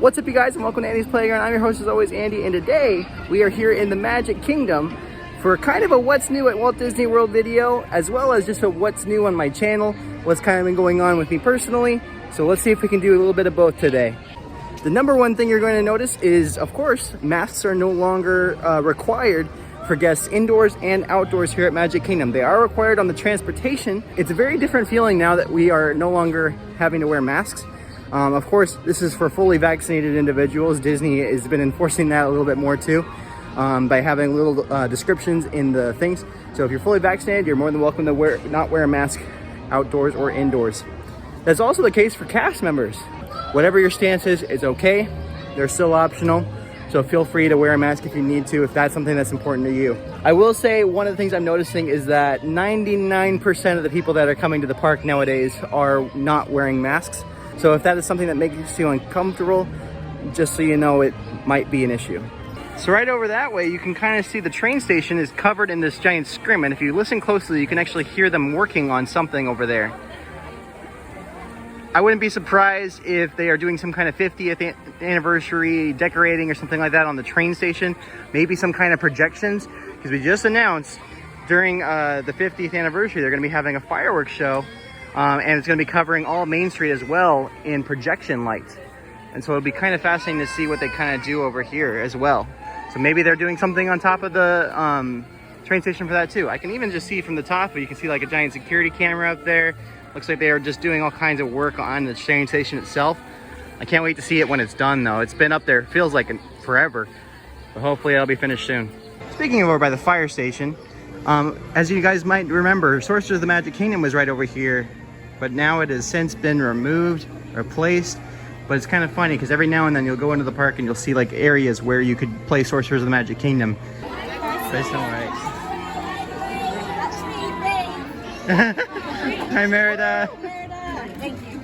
What's up, you guys, and welcome to Andy's Playground. I'm your host, as always, Andy, and today we are here in the Magic Kingdom for kind of a what's new at Walt Disney World video, as well as just a what's new on my channel, what's kind of been going on with me personally. So let's see if we can do a little bit of both today. The number one thing you're going to notice is, of course, masks are no longer required for guests indoors and outdoors here at Magic Kingdom. They are required on the transportation. It's a very different feeling now that we are no longer having to wear masks. Of course, this is for fully vaccinated individuals. Disney has been enforcing that a little bit more too, by having little descriptions in the things. So if you're fully vaccinated, you're more than welcome to not wear a mask outdoors or indoors. That's also the case for cast members. Whatever your stance is, it's okay. They're still optional. So feel free to wear a mask if you need to, if that's something that's important to you. I will say one of the things I'm noticing is that 99% of the people that are coming to the park nowadays are not wearing masks. So if that is something that makes you feel uncomfortable, just so you know, it might be an issue. So right over that way, you can kind of see the train station is covered in this giant scrim. And if you listen closely, you can actually hear them working on something over there. I wouldn't be surprised if they are doing some kind of 50th anniversary decorating or something like that on the train station. Maybe some kind of projections, because we just announced during the 50th anniversary, they're going to be having a fireworks show. And it's going to be covering all Main Street as well in projection lights. And so it'll be kind of fascinating to see what they kind of do over here as well. So maybe they're doing something on top of the train station for that too. I can even just see from the top, but you can see like a giant security camera up there. Looks like they are just doing all kinds of work on the train station itself. I can't wait to see it when it's done though. It's been up there, feels like forever. But hopefully it'll be finished soon. Speaking of over by the fire station, as you guys might remember, Sorcerers of the Magic Kingdom was right over here. But now it has since been removed, replaced. But it's kind of funny because every now and then you'll go into the park and you'll see like areas where you could play Sorcerers of the Magic Kingdom. That's all right. Hi, Merida. Thank you.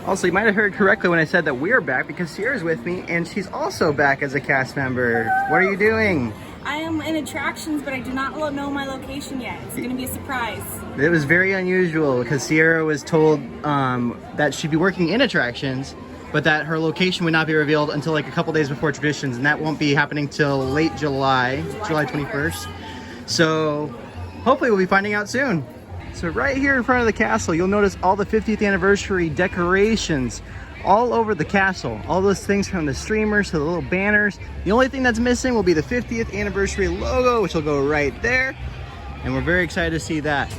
Also, you might have heard correctly when I said that we're back, because Sierra's with me and she's also back as a cast member. What are you doing? I am in attractions, but I do not know my location yet. It's going to be a surprise. It was very unusual because Sierra was told that she'd be working in attractions, but that her location would not be revealed until like a couple days before traditions, and that won't be happening till late July 21st. So hopefully we'll be finding out soon. So right here in front of the castle, you'll notice all the 50th anniversary decorations all over the castle. All those things from the streamers to the little banners. The only thing that's missing will be the 50th anniversary logo, which will go right there. And we're very excited to see that.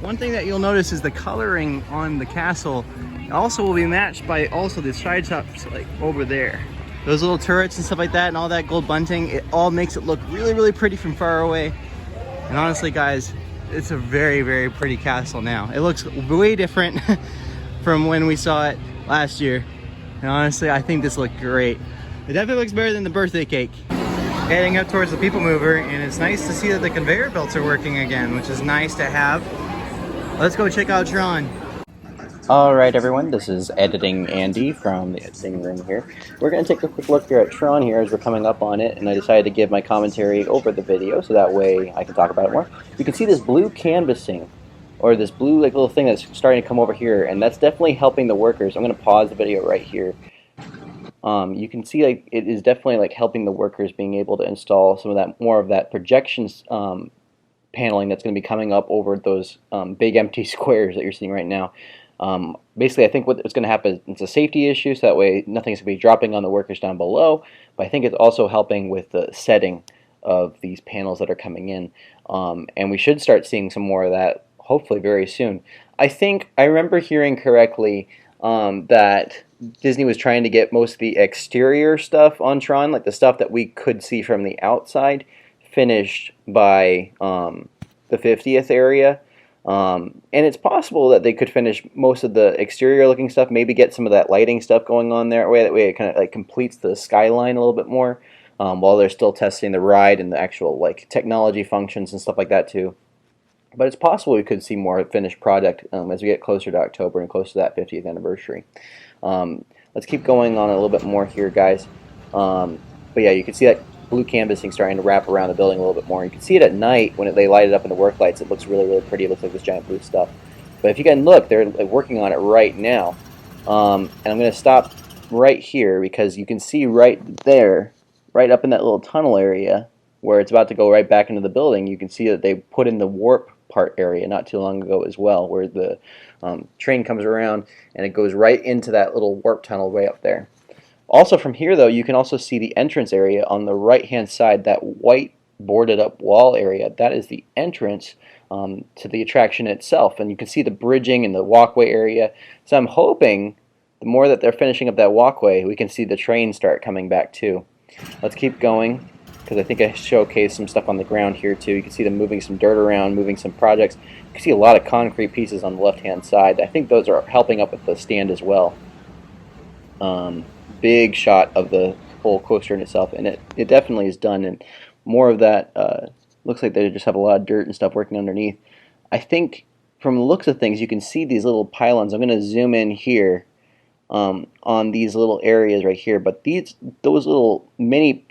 One thing that you'll notice is the coloring on the castle also will be matched by also the side shops like over there. Those little turrets and stuff like that and all that gold bunting, it all makes it look really, really pretty from far away. And honestly, guys, it's a very, very pretty castle now. It looks way different from when we saw it last year, and honestly I think this looked great. It definitely looks better than the birthday cake. Heading up towards the People Mover, and it's nice to see that the conveyor belts are working again, which is nice to have. Let's go check out Tron. Alright everyone, this is Editing Andy from the editing room here. We're going to take a quick look here at Tron here as we're coming up on it, and I decided to give my commentary over the video so that way I can talk about it more. You can see this blue canvassing, or this blue like little thing that's starting to come over here, and that's definitely helping the workers. I'm going to pause the video right here. You can see like it is definitely like helping the workers being able to install some of that, more of that projections paneling that's going to be coming up over those big empty squares that you're seeing right now. Basically, I think what's going to happen is it's a safety issue, so that way nothing's going to be dropping on the workers down below, but I think it's also helping with the setting of these panels that are coming in, and we should start seeing some more of that hopefully very soon. I think I remember hearing correctly that Disney was trying to get most of the exterior stuff on Tron, like the stuff that we could see from the outside, finished by the 50th area. And it's possible that they could finish most of the exterior looking stuff, maybe get some of that lighting stuff going on there, that way it kind of like completes the skyline a little bit more, while they're still testing the ride and the actual like technology functions and stuff like that too. But it's possible we could see more finished product as we get closer to October and close to that 50th anniversary. Let's keep going on a little bit more here, guys. But yeah, you can see that blue canvassing starting to wrap around the building a little bit more. You can see it at night when they light it up in the work lights. It looks really, really pretty. It looks like this giant blue stuff. But if you can look, they're working on it right now. And I'm going to stop right here, because you can see right there, right up in that little tunnel area where it's about to go right back into the building, you can see that they put in the warp part area not too long ago as well, where the train comes around and it goes right into that little warp tunnel way up there. Also from here though, you can also see the entrance area on the right hand side, that white boarded up wall area. That is the entrance to the attraction itself, and you can see the bridging and the walkway area. So I'm hoping the more that they're finishing up that walkway, we can see the train start coming back too. Let's keep going, because I think I showcased some stuff on the ground here too. You can see them moving some dirt around, moving some projects. You can see a lot of concrete pieces on the left hand side. I think those are helping up with the stand as well. Big shot of the whole coaster in itself, and it definitely is done, and more of that looks like they just have a lot of dirt and stuff working underneath. I think from the looks of things, you can see these little pylons. I'm going to zoom in here on these little areas right here, but those little mini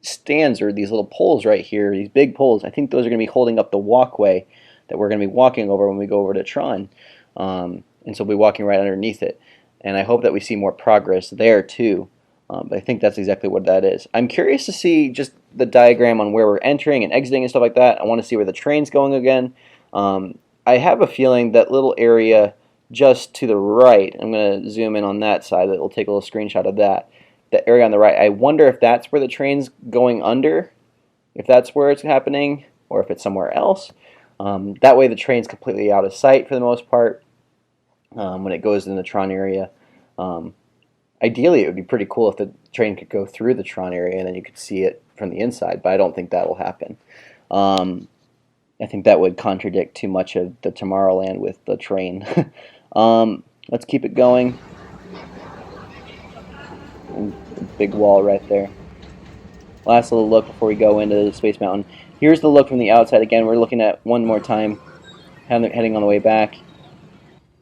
stands, or these little poles right here, these big poles, I think those are going to be holding up the walkway that we're going to be walking over when we go over to Tron, and so we'll be walking right underneath it, and I hope that we see more progress there too. But I think that's exactly what that is. I'm curious to see just the diagram on where we're entering and exiting and stuff like that. I want to see where the train's going again. I have a feeling that little area just to the right, I'm going to zoom in on that side, that will take a little screenshot of that. The area on the right, I wonder if that's where the train's going under, if that's where it's happening, or if it's somewhere else. That way the train's completely out of sight for the most part when it goes in the Tron area. Ideally, it would be pretty cool if the train could go through the Tron area and then you could see it from the inside, but I don't think that will happen. I think that would contradict too much of the Tomorrowland with the train. Let's keep it going. Big wall right there. Last little look before we go into the Space Mountain. Here's the look from the outside. Again, we're looking at one more time, heading on the way back.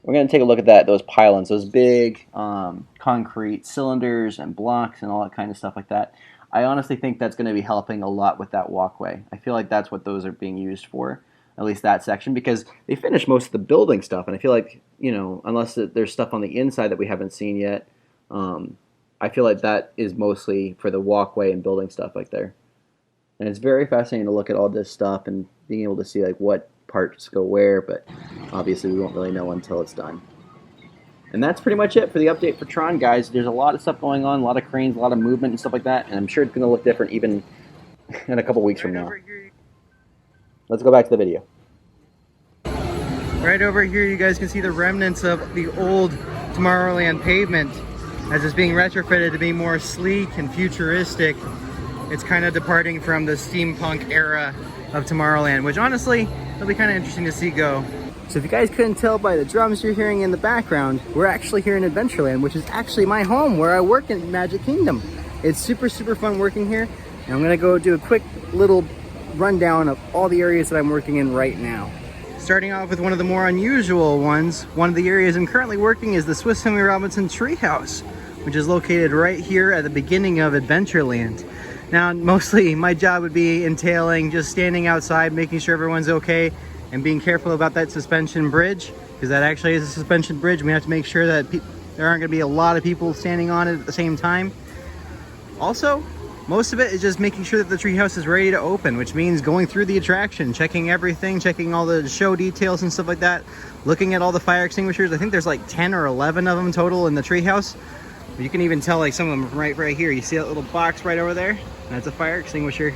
We're going to take a look at those pylons, those big concrete cylinders and blocks and all that kind of stuff like that. I honestly think that's going to be helping a lot with that walkway. I feel like that's what those are being used for, at least that section, because they finished most of the building stuff, and I feel like, you know, unless there's stuff on the inside that we haven't seen yet, I feel like that is mostly for the walkway and building stuff like there. And it's very fascinating to look at all this stuff and being able to see like what parts go where, but obviously we won't really know until it's done. And that's pretty much it for the update for Tron, guys. There's a lot of stuff going on, a lot of cranes, a lot of movement and stuff like that, and I'm sure it's going to look different even in a couple weeks from now. Let's go back to the video. Right over here you guys can see the remnants of the old Tomorrowland pavement as it's being retrofitted to be more sleek and futuristic. It's kind of departing from the steampunk era of Tomorrowland, which honestly, it'll be kind of interesting to see go. So if you guys couldn't tell by the drums you're hearing in the background, we're actually here in Adventureland, which is actually my home where I work in Magic Kingdom. It's super, super fun working here. And I'm gonna go do a quick little rundown of all the areas that I'm working in right now. Starting off with one of the more unusual ones, one of the areas I'm currently working is the Swiss Family Robinson Treehouse, which is located right here at the beginning of Adventureland. Now, mostly my job would be entailing just standing outside, making sure everyone's okay, and being careful about that suspension bridge, because that actually is a suspension bridge. We have to make sure that there aren't going to be a lot of people standing on it at the same time. Also, most of it is just making sure that the treehouse is ready to open, which means going through the attraction, checking everything, checking all the show details and stuff like that, looking at all the fire extinguishers. I think there's like 10 or 11 of them total in the treehouse. You can even tell like some of them right here. You see that little box right over there? That's a fire extinguisher.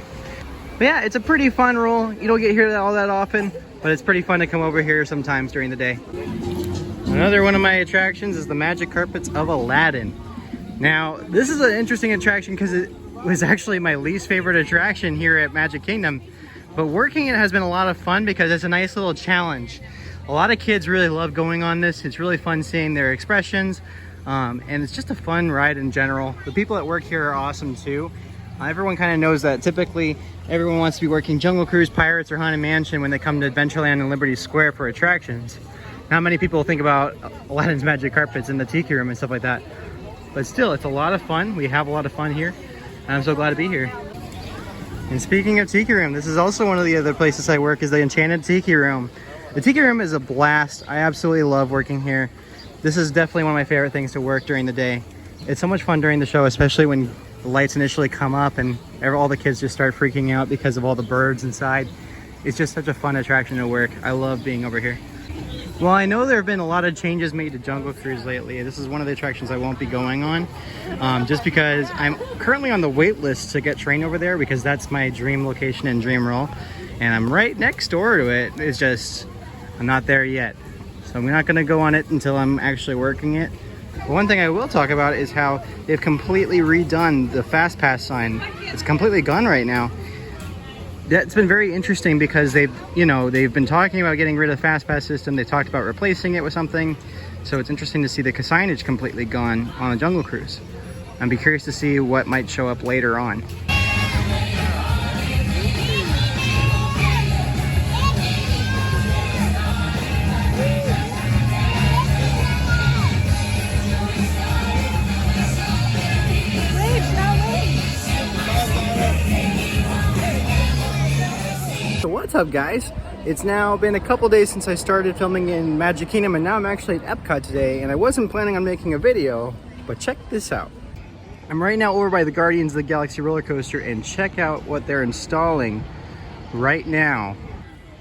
But yeah, it's a pretty fun role. You don't get here all that often, but it's pretty fun to come over here sometimes during the day. Another one of my attractions is the Magic Carpets of Aladdin. Now, this is an interesting attraction because it was actually my least favorite attraction here at Magic Kingdom. But working it has been a lot of fun because it's a nice little challenge. A lot of kids really love going on this. It's really fun seeing their expressions. And it's just a fun ride in general. The people that work here are awesome too. Everyone kind of knows that typically everyone wants to be working Jungle Cruise, Pirates, or Haunted Mansion when they come to Adventureland and Liberty Square for attractions. Not many people think about Aladdin's Magic Carpets in the Tiki Room and stuff like that. But still, it's a lot of fun. We have a lot of fun here. And I'm so glad to be here. And speaking of Tiki Room, this is also one of the other places I work, is the Enchanted Tiki Room. The Tiki Room is a blast. I absolutely love working here. This is definitely one of my favorite things to work during the day. It's so much fun during the show, especially when the lights initially come up and all the kids just start freaking out because of all the birds inside. It's just such a fun attraction to work. I love being over here. Well, I know there have been a lot of changes made to Jungle Cruise lately. This is one of the attractions I won't be going on, just because I'm currently on the wait list to get trained over there, because that's my dream location and dream role. And I'm right next door to it. It's just, I'm not there yet. So I'm not gonna go on it until I'm actually working it. But one thing I will talk about is how they've completely redone the Fast Pass sign. It's completely gone right now. That's been very interesting because they've been talking about getting rid of the Fast Pass system. They talked about replacing it with something. So it's interesting to see the signage completely gone on a Jungle Cruise. I'd be curious to see what might show up later on. So what's up, guys? It's now been a couple days since I started filming in Magic Kingdom, and now I'm actually at Epcot today, and I wasn't planning on making a video, but check this out. I'm right now over by the Guardians of the Galaxy roller coaster, and check out what they're installing right now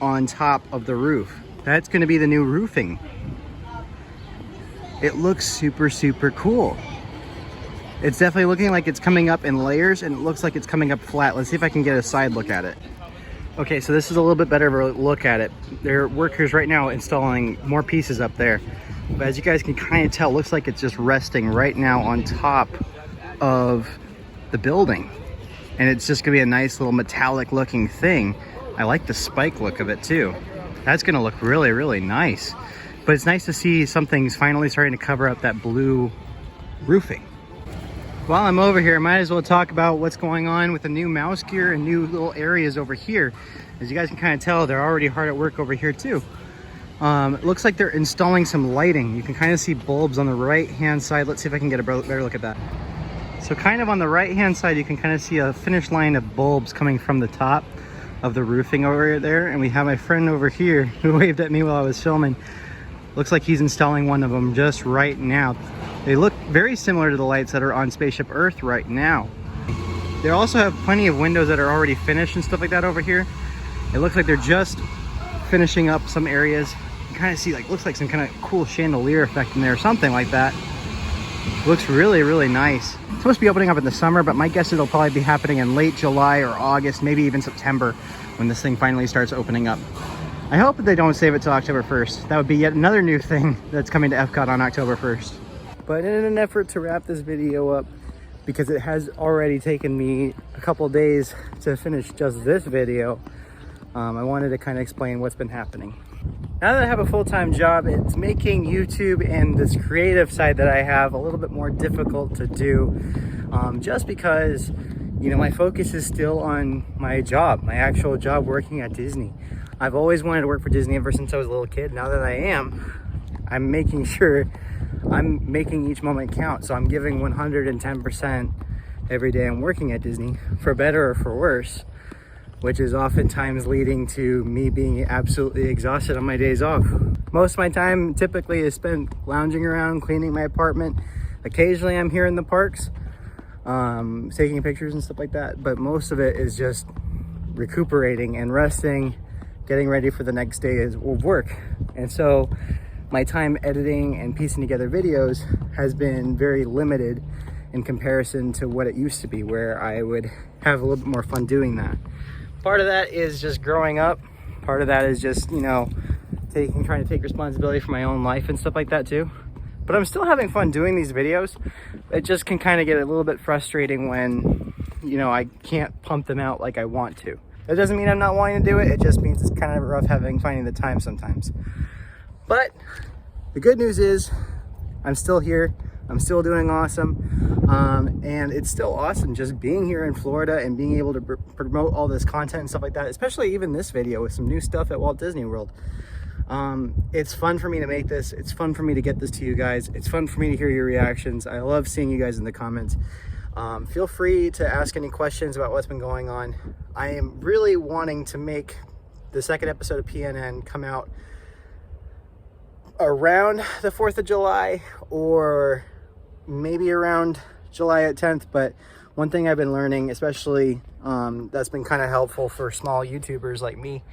on top of the roof. That's going to be the new roofing. It looks super, super cool. It's definitely looking like it's coming up in layers, and it looks like it's coming up flat. Let's see if I can get a side look at it. Okay, so this is a little bit better of a look at it. There are workers right now installing more pieces up there. But as you guys can kind of tell, it looks like it's just resting right now on top of the building. And it's just gonna be a nice little metallic looking thing. I like the spike look of it too. That's gonna look really, really nice. But it's nice to see something's finally starting to cover up that blue roofing. While I'm over here, I might as well talk about what's going on with the new mouse gear and new little areas over here. As you guys can kind of tell, they're already hard at work over here too. It looks like they're installing some lighting. You can kind of see bulbs on the right hand side. Let's see if I can get a better look at that. So kind of on the right hand side, you can kind of see a finish line of bulbs coming from the top of the roofing over there. And we have my friend over here who waved at me while I was filming. Looks like he's installing one of them just right now. They look very similar to the lights that are on Spaceship Earth right now. They also have plenty of windows that are already finished and stuff like that over here. It looks like they're just finishing up some areas. You can kind of see, like, looks like some kind of cool chandelier effect in there or something like that. Looks really, really nice. It's supposed to be opening up in the summer, but my guess is it'll probably be happening in late July or August, maybe even September, when this thing finally starts opening up. I hope that they don't save it till October 1st. That would be yet another new thing that's coming to Epcot on October 1st. But in an effort to wrap this video up, because it has already taken me a couple days to finish just this video, I wanted to kind of explain what's been happening. Now that I have a full-time job, it's making YouTube and this creative side that I have a little bit more difficult to do, just because, you know, my focus is still on my job, my actual job working at Disney. I've always wanted to work for Disney ever since I was a little kid. Now that I am, I'm making sure I'm making each moment count. So I'm giving 110% every day I'm working at Disney, for better or for worse, which is oftentimes leading to me being absolutely exhausted on my days off. Most of my time typically is spent lounging around, cleaning my apartment. Occasionally I'm here in the parks, taking pictures and stuff like that, but most of it is just recuperating and resting, getting ready for the next day of work. And so my time editing and piecing together videos has been very limited in comparison to what it used to be, where I would have a little bit more fun doing that. Part of that is just growing up. Part of that is just, you know, trying to take responsibility for my own life and stuff like that too. But I'm still having fun doing these videos. It just can kind of get a little bit frustrating when, you know, I can't pump them out like I want to. That doesn't mean I'm not wanting to do it. It just means it's kind of rough finding the time sometimes. But the good news is I'm still here. I'm still doing awesome. And it's still awesome just being here in Florida and being able to promote all this content and stuff like that, especially even this video with some new stuff at Walt Disney World. It's fun for me to make this. It's fun for me to get this to you guys. It's fun for me to hear your reactions. I love seeing you guys in the comments. Feel free to ask any questions about what's been going on. I am really wanting to make the second episode of PNN come out around the 4th of July or maybe around July 10th. But one thing I've been learning, especially that's been kind of helpful for small YouTubers like me,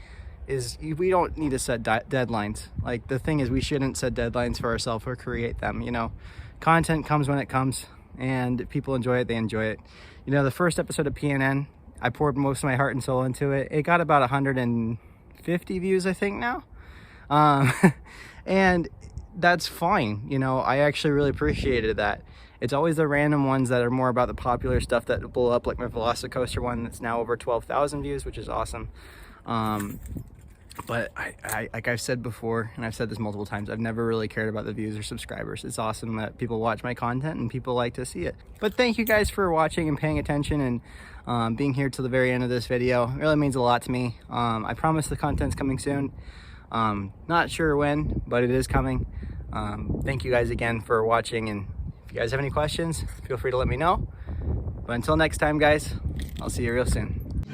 is we don't need to set deadlines. Like, the thing is, we shouldn't set deadlines for ourselves or create them. You know, content comes when it comes, and if people enjoy it, they enjoy it. You know, the first episode of PNN, I poured most of my heart and soul into it. It got about 150 views, I think, now. And that's fine. You know, I actually really appreciated that. It's always the random ones that are more about the popular stuff that blow up, like my Velocicoaster one that's now over 12,000 views, which is awesome. But I like I've said before, and I've said this multiple times, I've never really cared about the views or subscribers. It's awesome that people watch my content and people like to see it. But thank you guys for watching and paying attention and being here till the very end of this video. It really means a lot to me. I promise the content's coming soon. Not sure when, but it is coming. Thank you guys again for watching, and if you guys have any questions, feel free to let me know. But until next time, guys, I'll see you real soon.